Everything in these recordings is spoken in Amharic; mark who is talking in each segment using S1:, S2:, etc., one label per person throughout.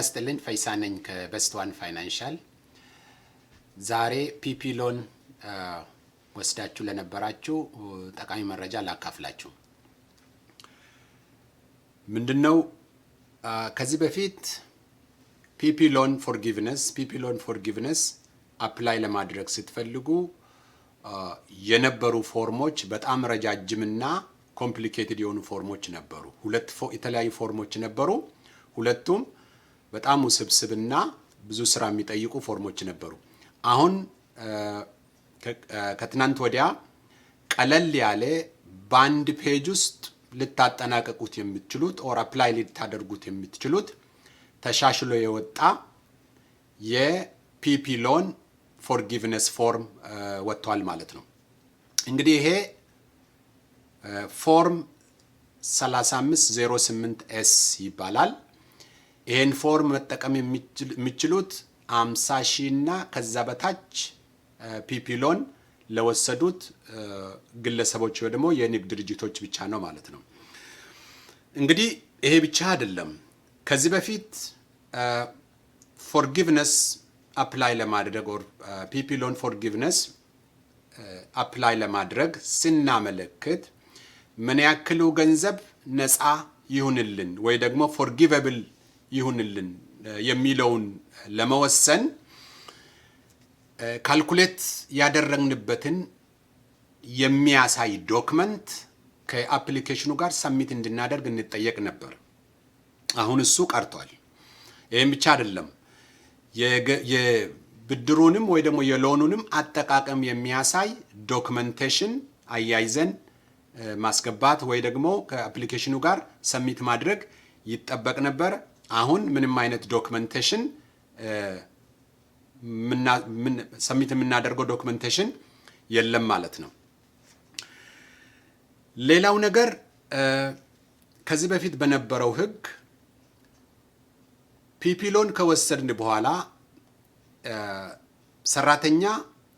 S1: ጤናስጥልኝ ፈይሳ ነኝ ከበስት ዋን ፋይናንሻል። ዛሬ ፒፒ ሎን ወስዳችሁ ለነበራችሁ ጠቃሚ መረጃ ላካፍላችሁ። ምንድነው ከዚህ በፊት ፒፒ ሎን ፎርጊቭነስ አፕላይ ለማድረግ ስትፈልጉ የነበሩ ፎርሞች በጣም ረጃጅምና ኮምፕሊኬትድ የሆኑ ፎርሞች ነበሩ። ሁለት የተለያዩ ፎርሞች ነበሩ። ሁለቱም በጣም ውስብስብና ብዙ ስራ የሚጠይቁ ፎርሞች ነበሩ። አሁን ከትናንት ወዲያ ቀለል ያለ በአንድ ፔጅ ውስጥ ልታጠናቀቁት የምትችሉት ኦር አፕላይ ልታደርጉት የምትችሉት ተሻሽሎ የወጣ የፒፒ ሎን ፎርጊቭነስ ፎርም ወጥቷል ማለት ነው። እንግዲህ ይሄ ፎርም 3508S ይባላል። ይሄን ፎርም መጠቀም የሚችሉት 50,000 እና ከዛ በታች ፒፒ ሎን ለወሰዱት ግለሰቦች ወይ ደግሞ የንግድ ድርጅቶች ብቻ ነው ማለት ነው። እንግዲህ ይሄ ብቻ አይደለም። ከዚህ በፊት ፎርጊቭነስ አፕላይ ለማድረግ ኦር ፒፒ ሎን ፎርጊቭነስ አፕላይ ለማድረግ ስናመለክት ምን ያክሉ ገንዘብ ነፃ ይሁንልን ወይ ደግሞ ፎርጊቨብል ይሁንልን የሚለውን ለመወሰን ካልኩሌት ያደረግንበትን የሚያሳይ ዶክመንት ከአፕሊኬሽኑ ጋር ሰሚት እንድናደርግ እንጠየቅ ነበር። አሁን እሱ ቀርቷል። ይሄም ብቻ አይደለም። የብድሩንም ወይ ደግሞ የሎኑንም አጠቃቀም የሚያሳይ ዶክመንቴሽን አያይዘን ማስገባት ወይ ደግሞ ከአፕሊኬሽኑ ጋር ሰሚት ማድረግ ይጠበቅ ነበር። አሁን ምንም አይነት ዶክመንቴሽን ሰሚት የምናደርገው ዶክመንቴሽን የለም ማለት ነው። ሌላው ነገር ከዚህ በፊት በነበረው ህግ ፒፒ ሎን ከወሰድን በኋላ ሰራተኛ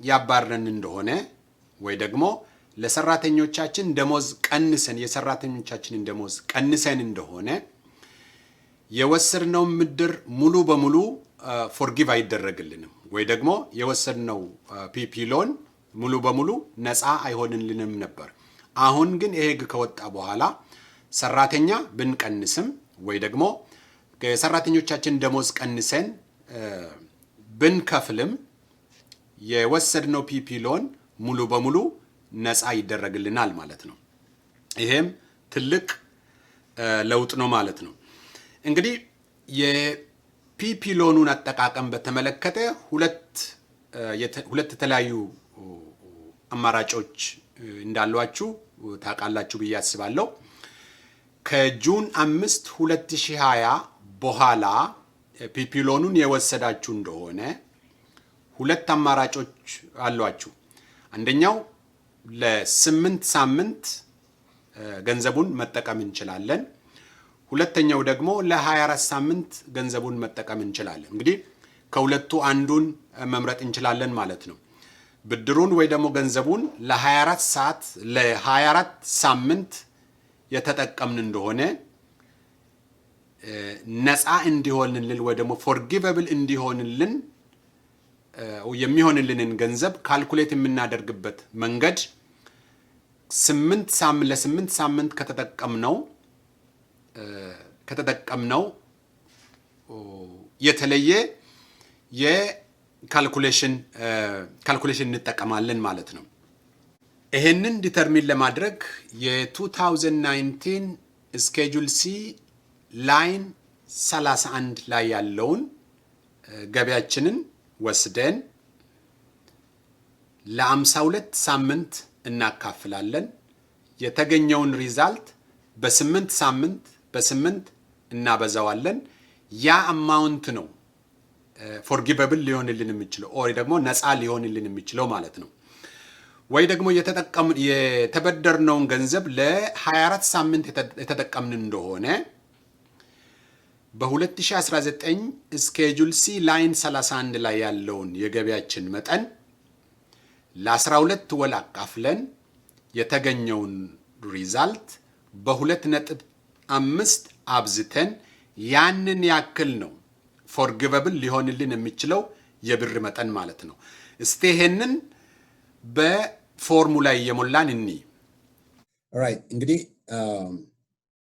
S1: ያባረን እንደሆነ ወይ ደግሞ ለሰራተኞቻችን ደሞዝ ቀንሰን የሰራተኞቻችንን ደሞዝ ቀንሰን እንደሆነ የወሰድነው ምድር ሙሉ በሙሉ ፎርጊቭ አይደረግልንም ወይ ደግሞ የወሰድነው ፒፒ ሎን ሙሉ በሙሉ ነፃ አይሆንልንም ነበር። አሁን ግን ይሄ ህግ ከወጣ በኋላ ሰራተኛ ብንቀንስም ወይ ደግሞ የሰራተኞቻችን ደሞዝ ቀንሰን ብንከፍልም የወሰድነው ፒፒ ሎን ሙሉ በሙሉ ነፃ ይደረግልናል ማለት ነው። ይሄም ትልቅ ለውጥ ነው ማለት ነው። እንግዲህ የፒፒ ሎኑን አጠቃቀም በተመለከተ ሁለት የተለያዩ አማራጮች እንዳሏችሁ ታውቃላችሁ ብዬ አስባለሁ። ከጁን 5 2020 በኋላ ፒፒ ሎኑን የወሰዳችሁ እንደሆነ ሁለት አማራጮች አሏችሁ። አንደኛው ለ8 ሳምንት ገንዘቡን መጠቀም እንችላለን። ሁለተኛው ደግሞ ለ24 ሳምንት ገንዘቡን መጠቀም እንችላለን። እንግዲህ ከሁለቱ አንዱን መምረጥ እንችላለን ማለት ነው። ብድሩን ወይ ደግሞ ገንዘቡን ለ24 ሳምንት የተጠቀምን እንደሆነ ነፃ እንዲሆንልን ወይ ደግሞ ፎርጊቨብል እንዲሆንልን የሚሆንልንን ገንዘብ ካልኩሌት የምናደርግበት መንገድ ለ8 ሳምንት ከተጠቀምነው የተለየ የካልኩሌሽን እንጠቀማለን ማለት ነው። ይሄንን ዲተርሚን ለማድረግ የ2019 ስኬጁል ሲ ላይን 31 ላይ ያለውን ገቢያችንን ወስደን ለ52 ሳምንት እናካፍላለን። የተገኘውን ሪዛልት በ8 እናበዛዋለን። ያ አማውንት ነው ፎርጊቨብል ሊሆንልን የሚችለው ወይ ደግሞ ነፃ ሊሆንልን የሚችለው ማለት ነው። ወይ ደግሞ የተበደርነውን ገንዘብ ለ24 ሳምንት የተጠቀምን እንደሆነ በ2019 ስኬጁል ሲ ላይን 31 ላይ ያለውን የገቢያችን መጠን ለ12 ወር አካፍለን የተገኘውን ሪዛልት በ2.5 አብዝተን ያንን ያክል ነው ፎርጊቨብል ሊሆንልን የሚችለው የብር መጠን ማለት ነው። እስቲ ይሄንን በፎርሙላ እየሞላን እንይ።
S2: ኦልራይት እንግዲህ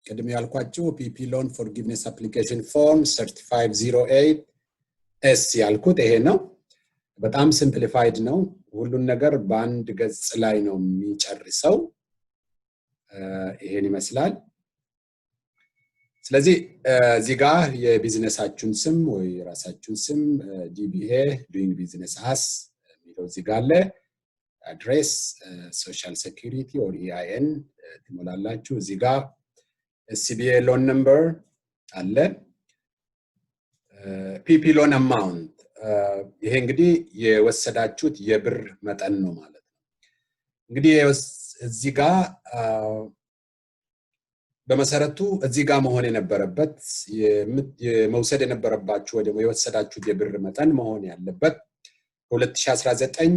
S2: ቅድም ያልኳችሁ ፒፒ ሎን ፎርጊቭነስ አፕሊኬሽን ፎርም 3508 ኤስ ያልኩት ይሄ ነው። በጣም ሲምፕሊፋይድ ነው። ሁሉን ነገር በአንድ ገጽ ላይ ነው የሚጨርሰው። ይሄን ይመስላል። ስለዚህ እዚህ ጋር የቢዝነሳችሁን ስም ወይ ራሳችሁን ስም ዲቢኤ ዱይንግ ቢዝነስ አስ የሚለው እዚህ ጋር አለ። አድሬስ ሶሻል ሴኩሪቲ ኦር ኢአይኤን ትሞላላችሁ። እዚህ ጋር ሲቢኤ ሎን ነምበር አለ። ፒፒ ሎን አማውንት ይሄ እንግዲህ የወሰዳችሁት የብር መጠን ነው ማለት ነው። እንግዲህ እዚህ ጋር በመሰረቱ እዚህ ጋር መሆን የነበረበት የመውሰድ የነበረባችሁ ወይ ደግሞ የወሰዳችሁት የብር መጠን መሆን ያለበት 2019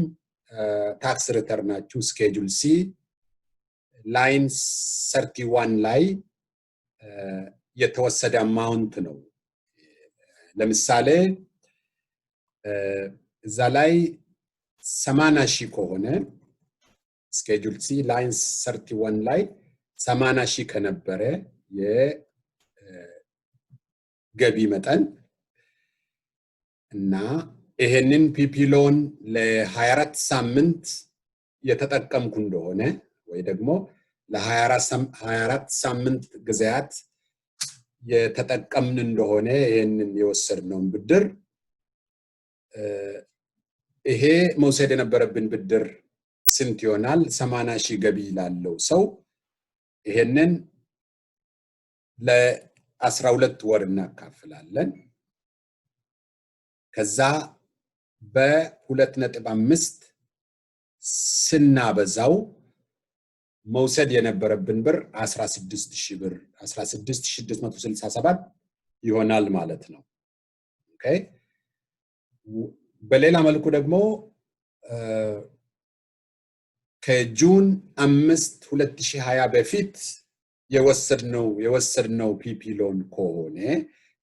S2: ታክስ ሪተርናችሁ ስኬጁል ሲ ላይን 31 ላይ የተወሰደ አማውንት ነው። ለምሳሌ እዛ ላይ 80,000 ከሆነ ስኬጁል ሲ ላይን 31 ላይ 80,000 ከነበረ የገቢ መጠን እና ይሄንን ፒፒ ሎን ለ24 ሳምንት የተጠቀምኩ እንደሆነ ወይ ደግሞ ለ24 ሳምንት ጊዜያት የተጠቀምን እንደሆነ ይሄንን የወሰድነውን ብድር ይሄ መውሰድ የነበረብን ብድር ስንት ይሆናል? 80,000 ገቢ ላለው ሰው ይሄንን ለ12 ወር እናካፍላለን። ከዛ በ2.5 ስናበዛው መውሰድ የነበረብን ብር 16,000 ብር 16,667 ይሆናል ማለት ነው። ኦኬ በሌላ መልኩ ደግሞ ከጁን 5 2020 በፊት የወሰድነው ፒፒ ሎን ከሆነ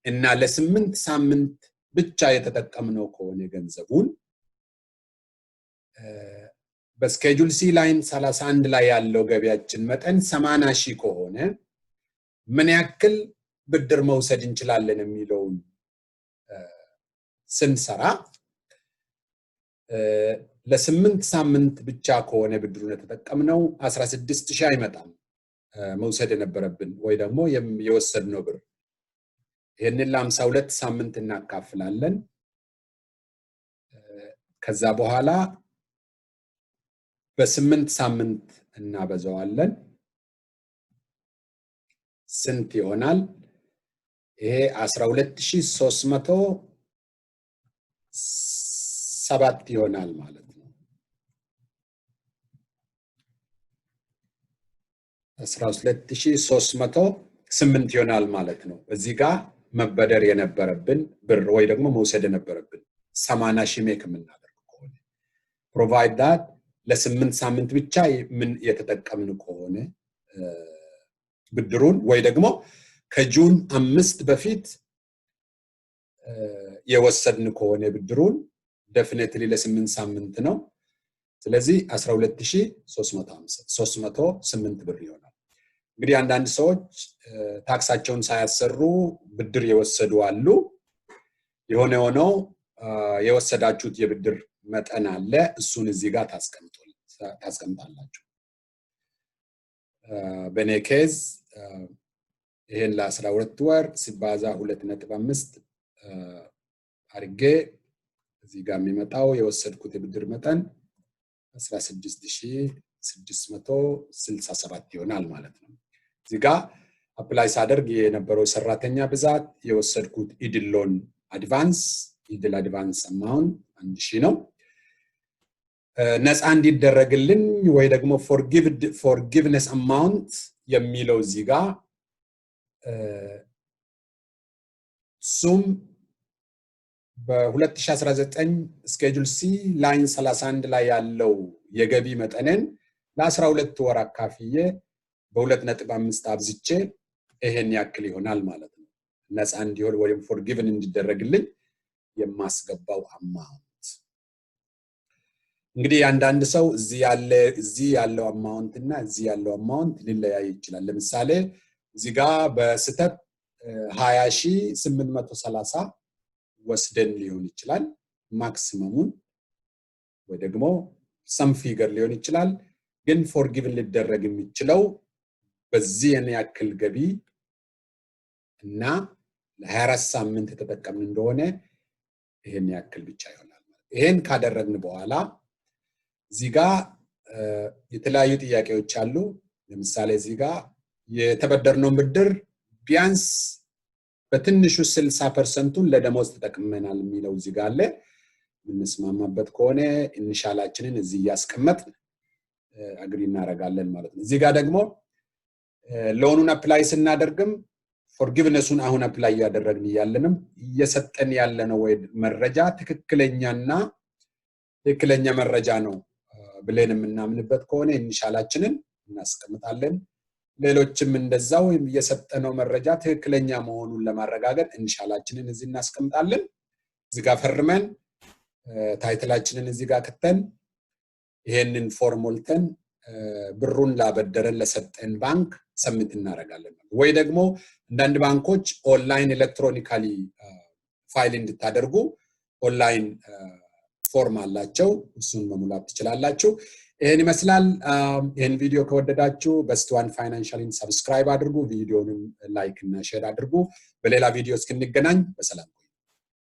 S2: እና ለ8 ሳምንት ብቻ የተጠቀምነው ከሆነ ገንዘቡን በስኬጁል ሲ ላይን 31 ላይ ያለው ገቢያችን መጠን 80,000 ከሆነ ምን ያክል ብድር መውሰድ እንችላለን የሚለውን ስንሰራ ለ8 ሳምንት ብቻ ከሆነ ብድሩን የተጠቀምነው 16,000 አይመጣም መውሰድ የነበረብን ወይ ደግሞ የወሰድነው ብር። ይሄንን ለ52 ሳምንት እናካፍላለን። ከዛ በኋላ በ8 ሳምንት እናበዛዋለን። ስንት ይሆናል? ይሄ 12,307 ይሆናል ማለት ነው። 12,308 ይሆናል ማለት ነው። እዚህ ጋር መበደር የነበረብን ብር ወይ ደግሞ መውሰድ የነበረብን 80,000 ሜክ የምናደርግ ከሆነ ፕሮቫይድ ዳት ለ8 ሳምንት ብቻ ምን የተጠቀምን ከሆነ ብድሩን ወይ ደግሞ ከጁን 5 በፊት የወሰድን ከሆነ ብድሩን ዴፊኒትሊ ለ8 ሳምንት ነው። ስለዚህ 12,308 ብር ይሆናል። እንግዲህ አንዳንድ ሰዎች ታክሳቸውን ሳያሰሩ ብድር የወሰዱ አሉ። የሆነ ሆኖ የወሰዳችሁት የብድር መጠን አለ። እሱን እዚህ ጋር ታስቀምጣላችሁ። በኔ ኬዝ ይሄን ለ12 ወር ሲባዛ 2.5 አርጌ እዚህ ጋር የሚመጣው የወሰድኩት የብድር መጠን 16,667 ይሆናል ማለት ነው። እዚህ ጋር አፕላይ ሳደርግ የነበረው ሰራተኛ ብዛት የወሰድኩት ኢድል ሎን አድቫንስ አማውንት 1,000 ነው። ነፃ እንዲደረግልን ወይ ደግሞ forgiveness amount የሚለው እዚህ ጋር ሱም በ2019 ስኬጁል ሲ ላይን 31 ላይ ያለው የገቢ መጠንን ለ12 ወር አካፍዬ በ2.5 አብዝቼ ይሄን ያክል ይሆናል ማለት ነው። ነፃ እንዲሆን ወይም forgiven እንዲደረግልኝ የማስገባው አማውንት። እንግዲህ አንዳንድ ሰው እዚህ ያለው አማውንት እና እዚህ ያለው አማውንት ሊለያይ ይችላል። ለምሳሌ እዚህ ጋር በስተት 20830 ወስደን ሊሆን ይችላል ማክሲመሙን፣ ወይ ደግሞ some figure ሊሆን ይችላል። ግን forgiven ሊደረግ የሚችለው በዚህ ያክል ገቢ እና ለ24 ሳምንት ተጠቀምን እንደሆነ ይሄን ያክል ብቻ ይሆናል። ይሄን ካደረግን በኋላ እዚህ ጋር የተለያዩ ጥያቄዎች አሉ። ለምሳሌ እዚህ ጋር የተበደርነው ብድር ቢያንስ በትንሹ 60%ን ለደሞዝ ተጠቅመናል የሚለው እዚህ ጋር አለ። ምንስማማበት ከሆነ ኢኒሻላችንን እዚህ ያስቀመጥን አግሪ እናደርጋለን ማለት ነው። እዚህ ጋር ደግሞ ሎኑን አፕላይ ስናደርግም ፎርጊቭነሱን አሁን አፕላይ ያደረግን ያለንም እየሰጠን ያለነው ወይ መረጃ ትክክለኛ መረጃ ነው ብለን የምናምንበት ከሆነ ኢኒሻላችንን እናስቀምጣለን። ሌሎችም እንደዛው እየሰጠነው መረጃ ትክክለኛ መሆኑን ለማረጋገጥ ኢኒሻላችንን እዚህ እናስቀምጣለን። እዚህ ጋር ፈርመን ታይትላችንን እዚህ ጋር ከተን ይሄንን ፎርም ሞልተን ብሩን ላበደረን ለሰጠን ባንክ ሰብሚት እናደርጋለን። ወይ ደግሞ አንዳንድ ባንኮች ኦንላይን ኤሌክትሮኒካሊ ፋይል እንድታደርጉ ኦንላይን ፎርም አላቸው፣ እሱን መሙላት ትችላላችሁ። ይሄን ይመስላል። ይሄን ቪዲዮ ከወደዳችሁ በስት1 ፋይናንሻልን ሰብስክራይብ አድርጉ፣ ቪዲዮንም ላይክ እና ሼር አድርጉ። በሌላ ቪዲዮ እስክንገናኝ በሰላም